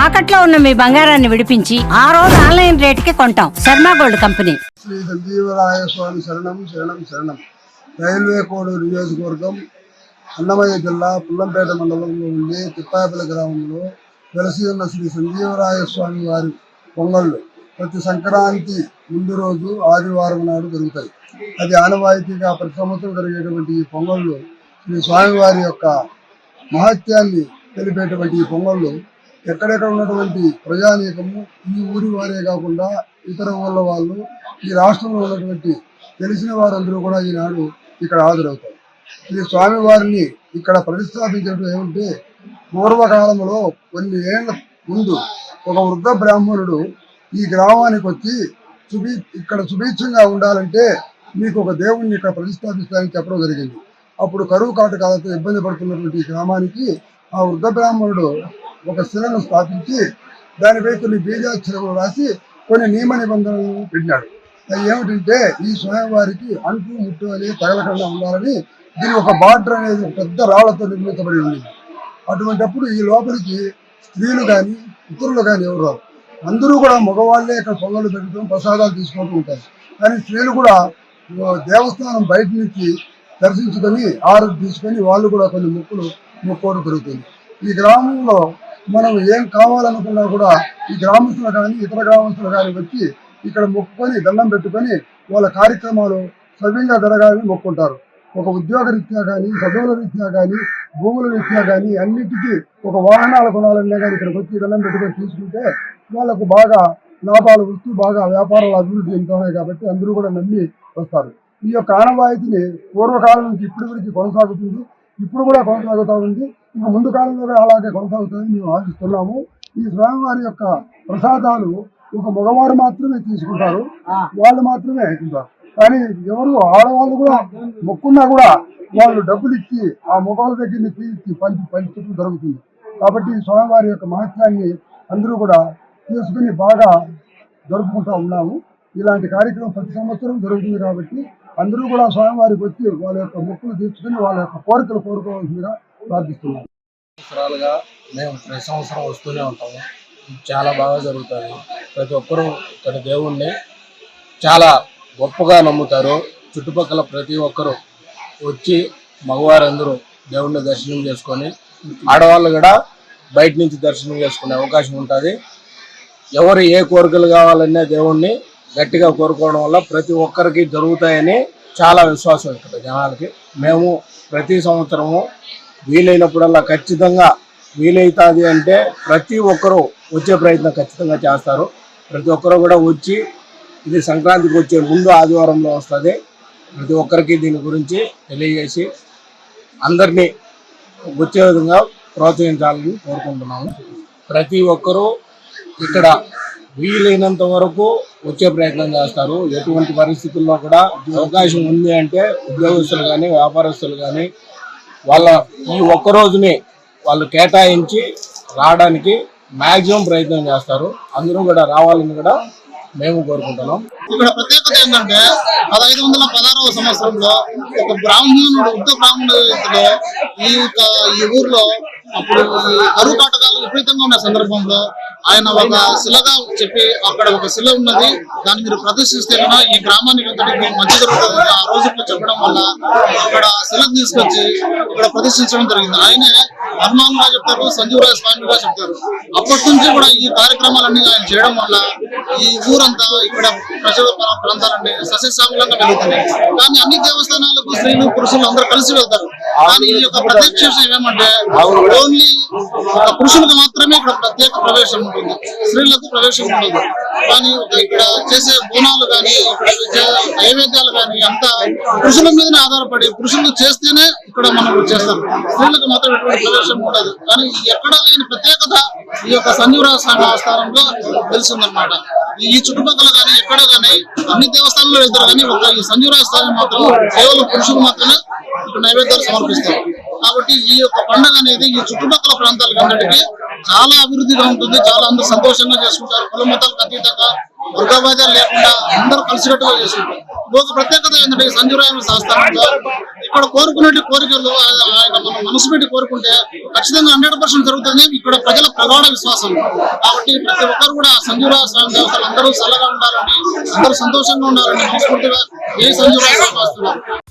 తాకట్లో ఉన్న మీ బంగారాన్ని విడిపించి ఆ రోజు ఆన్లైన్ రేటుకి కొంటాం. Sharma gold company. శ్రీ సంజీవరాయ స్వామి శరణం శరణం శరణం. రైల్వే కోడూరు నియోజకవర్గం, అన్నమయ్య జిల్లా పుల్లంపేట మండలంలో ఉండే తిప్పాపల్లి గ్రామంలో వెలసి ఉన్న శ్రీ సంజీవరాయ స్వామి వారి పొంగళ్ళు ప్రతి సంక్రాంతి ముందు రోజు ఆదివారం నాడు జరుగుతాయి. అది ఆనవాయితీగా ప్రతి సంవత్సరం జరిగేటువంటి ఈ పొంగళ్ళు శ్రీ స్వామివారి యొక్క మహత్యాన్ని తెలిపేటువంటి ఈ పొంగళ్ళు ఎక్కడెక్కడ ఉన్నటువంటి ప్రజానీకము, ఈ ఊరి వారే కాకుండా ఇతర ఊళ్ళ వాళ్ళు, ఈ రాష్ట్రంలో ఉన్నటువంటి తెలిసిన వారందరూ కూడా ఈనాడు ఇక్కడ హాజరవుతారు. ఈ స్వామివారిని ఇక్కడ ప్రతిష్టాపించడం ఏమంటే, పూర్వకాలంలో కొన్ని ఏళ్ల ముందు ఒక వృద్ధ బ్రాహ్మణుడు ఈ గ్రామానికి వచ్చి ఇక్కడ సుభిక్షంగా ఉండాలంటే మీకు ఒక దేవుణ్ణి ఇక్కడ ప్రతిష్టాపిస్తానని చెప్పడం జరిగింది. అప్పుడు కరువు కాటకాలతో ఇబ్బంది పడుతున్నటువంటి ఈ గ్రామానికి ఆ వృద్ధ బ్రాహ్మణుడు ఒక శిలను స్థాపించి దానిపై కొన్ని బీజాక్షరములు రాసి కొన్ని నియమ నిబంధనలను పెట్టినాడు. అది ఏమిటంటే, ఈ స్వామివారికి అంటు ముట్టు అనేది తగలకుండా ఉండాలని దీని ఒక బార్డర్ అనేది పెద్ద రాళ్లతో నిర్మించబడి ఉంది. అటువంటిప్పుడు ఈ లోపలికి స్త్రీలు కానీ ఇతరులు కానీ ఎవరు రారు. అందరూ కూడా మగవాళ్ళే ఇక్కడ పొంగలు పెట్టడం, ప్రసాదాలు తీసుకుంటూ ఉంటారు. కానీ స్త్రీలు కూడా దేవస్థానం బయట నుంచి దర్శించుకొని ఆరోగ్యం తీసుకొని వాళ్ళు కూడా కొన్ని మొక్కుకోవడం జరుగుతుంది. ఈ గ్రామంలో మనం ఏం కావాలనుకున్నా కూడా ఈ గ్రామస్తులు కానీ ఇతర గ్రామస్తులు కానీ వచ్చి ఇక్కడ మొక్కుకొని దండం పెట్టుకొని వాళ్ళ కార్యక్రమాలు సవ్యంగా జరగాలని మొక్కుంటారు. ఒక ఉద్యోగ రీత్యా కానీ, చదువుల రీత్యా కానీ, భూముల రీత్యా కానీ, అన్నిటికీ ఒక వాహనాలు కొనాలన్నా కానీ ఇక్కడికి వచ్చి దండం పెట్టుకొని తీసుకుంటే వాళ్ళకు బాగా లాభాలు వస్తూ బాగా వ్యాపారాలు అభివృద్ధి చెందుతున్నాయి. కాబట్టి అందరూ కూడా నమ్మి వస్తారు. ఈ యొక్క ఆనవాయితీని పూర్వకాలం నుంచి ఇప్పటి వరకు కొనసాగుతుంది. ఇప్పుడు కూడా కొనసాగుతూ ఉంది. ఇంకా ముందు కాలంలో కూడా అలాగే కొనసాగుతుందని మేము ఆశిస్తున్నాము. ఈ స్వామివారి యొక్క ప్రసాదాలు ఒక మగవారు మాత్రమే తీసుకుంటారు, వాళ్ళు మాత్రమే తింటారు. కానీ ఎవరు ఆడవాళ్ళు కూడా మొక్కున్నా కూడా వాళ్ళు డబ్బులు ఇచ్చి ఆ మగవాళ్ళ దగ్గర నుంచి పంచడం జరుగుతుంది. కాబట్టి స్వామివారి యొక్క మహత్యాన్ని అందరూ కూడా తీసుకుని బాగా జరుపుకుంటూ ఉన్నాము. ఇలాంటి కార్యక్రమం ప్రతి సంవత్సరం జరుగుతుంది. కాబట్టి అందరూ కూడా స్వామివారికి వచ్చి వాళ్ళ యొక్క మొక్కులు తీర్చుకుని వాళ్ళ యొక్క కోరికలు కోరుకోవాల్సిందిగా ప్రార్థిస్తున్నాము. సంవత్సరాలుగా మేము ప్రతి సంవత్సరం వస్తూనే ఉంటాము. చాలా బాగా జరుగుతుంది. ప్రతి ఒక్కరూ ఇక్కడ దేవుణ్ణి చాలా గొప్పగా నమ్ముతారు. చుట్టుపక్కల ప్రతి ఒక్కరూ వచ్చి మగవారందరూ దేవుణ్ణి దర్శనం చేసుకొని, ఆడవాళ్ళు కూడా బయట నుంచి దర్శనం చేసుకునే అవకాశం ఉంటుంది. ఎవరు ఏ కోరికలు కావాలనే దేవుణ్ణి గట్టిగా కోరుకోవడం వల్ల ప్రతి ఒక్కరికి జరుగుతాయని చాలా విశ్వాసం ఇక్కడ జనాలకి. మేము ప్రతి సంవత్సరము వీలైనప్పుడల్లా ఖచ్చితంగా వీలైతుంది అంటే ప్రతి ఒక్కరూ వచ్చే ప్రయత్నం ఖచ్చితంగా చేస్తారు. ప్రతి ఒక్కరూ కూడా వచ్చి, ఇది సంక్రాంతికి వచ్చే ముందు ఆదివారంలో వస్తుంది, ప్రతి ఒక్కరికి దీని గురించి తెలియజేసి అందరినీ వచ్చే విధంగా ప్రోత్సహించాలని కోరుకుంటున్నాము. ప్రతి ఒక్కరూ ఇక్కడ వీలైనంత వరకు వచ్చే ప్రయత్నం చేస్తారు. ఎటువంటి పరిస్థితుల్లో కూడా అవకాశం ఉంది అంటే ఉద్యోగస్తులు కానీ వ్యాపారస్తులు కానీ వాళ్ళ ఈ ఒక్కరోజుని వాళ్ళు కేటాయించి రావడానికి మ్యాక్సిమం ప్రయత్నం చేస్తారు. అందరూ కూడా రావాలని కూడా మేము కోరుకుంటున్నాం. ఇక్కడ ప్రత్యేకత ఏంటంటే 1516వ సంవత్సరంలో ఒక బ్రాహ్మణుడు, వృద్ధ బ్రాహ్మణుడు ఈ ఊర్లో అప్పుడు కరువు కాటకాలు విపరీతంగా ఉన్న సందర్భంలో ఆయన ఒక శిలగా చెప్పి అక్కడ ఒక శిల ఉన్నది, దాన్ని మీరు ప్రదర్శిస్తే కన్నా ఈ గ్రామానికి అంతటికి మంచి జరుగుతుంది ఆ రోజుల్లో చెప్పడం వల్ల అక్కడ శిలను తీసుకొచ్చి ఇక్కడ ప్రదర్శించడం జరిగింది. ఆయనే హనుమాన్గా చెప్తారు, సంజీవరాయ స్వామిగా చెప్తారు. అప్పటి నుంచి కూడా ఈ కార్యక్రమాలన్నీ ఆయన చేయడం వల్ల ఈ ఊరంతా ఇక్కడ ప్రజల ప్రాంతాలన్నీ సస్యశ్యామలంగా వెళ్తున్నాయి. కానీ అన్ని దేవస్థానాలకు స్త్రీలు పురుషులు అందరూ కలిసి వెళ్తారు. కానీ ఈ యొక్క ప్రత్యక్ష విషయం ఏమంటే ఓన్లీ పురుషులకు మాత్రమే ఇక్కడ ప్రత్యేక ప్రవేశం ఉంటుంది, స్త్రీలకు ప్రవేశం ఉండదు. కానీ ఇక్కడ చేసే బోనాలు కానీ నైవేద్యాలు కానీ అంతా పురుషుల మీదనే ఆధారపడి పురుషులు చేస్తేనే ఇక్కడ మనం చేస్తాం, స్త్రీలకు మాత్రం ఎటువంటి ప్రవేశం ఉండదు. కానీ ఎక్కడ లేని ప్రత్యేకత ఈ యొక్క సంజీవరాయ స్వామి ఆస్థానంలో తెలిసిందనమాట. ఈ చుట్టుపక్కల కానీ ఎక్కడ కానీ అన్ని దేవస్థానాల్లో వెళ్తారు, కానీ ఒక ఈ సంజీవరాయ స్వామి మాత్రం కేవలం పురుషులు మాత్రమే ఇక్కడ నైవేద్యాలు సమర్పిస్తారు. కాబట్టి ఈ యొక్క పండుగ అనేది ఈ చుట్టుపక్కల ప్రాంతాలకు అందరికీ చాలా అభివృద్ధిగా ఉంటుంది. చాలా అందరూ సంతోషంగా చేసుకుంటారు. కుల మతాలకు అతీతంగా వర్గభేదాలు లేకుండా అందరూ కలిసికట్టుగా చేసుకుంటారు. ఇంకొక ప్రత్యేకత ఏంటంటే ఈ సంజీవరామ సంస్థానంలో ఇక్కడ కోరుకునే కోరికలు ఆయన మనం మనసు పెట్టి కోరుకుంటే ఖచ్చితంగా 100% జరుగుతుంది. ఇక్కడ ప్రజల ప్రగాఢ విశ్వాసం. కాబట్టి ప్రతి ఒక్కరు కూడా సంజీవరామ స్వామి దేవతలు అందరూ చల్లగా ఉండాలని, అందరూ సంతోషంగా ఉండాలని మనస్ఫూర్తిగా ఏ సంజీవరామ స్వామి వస్తున్నారు.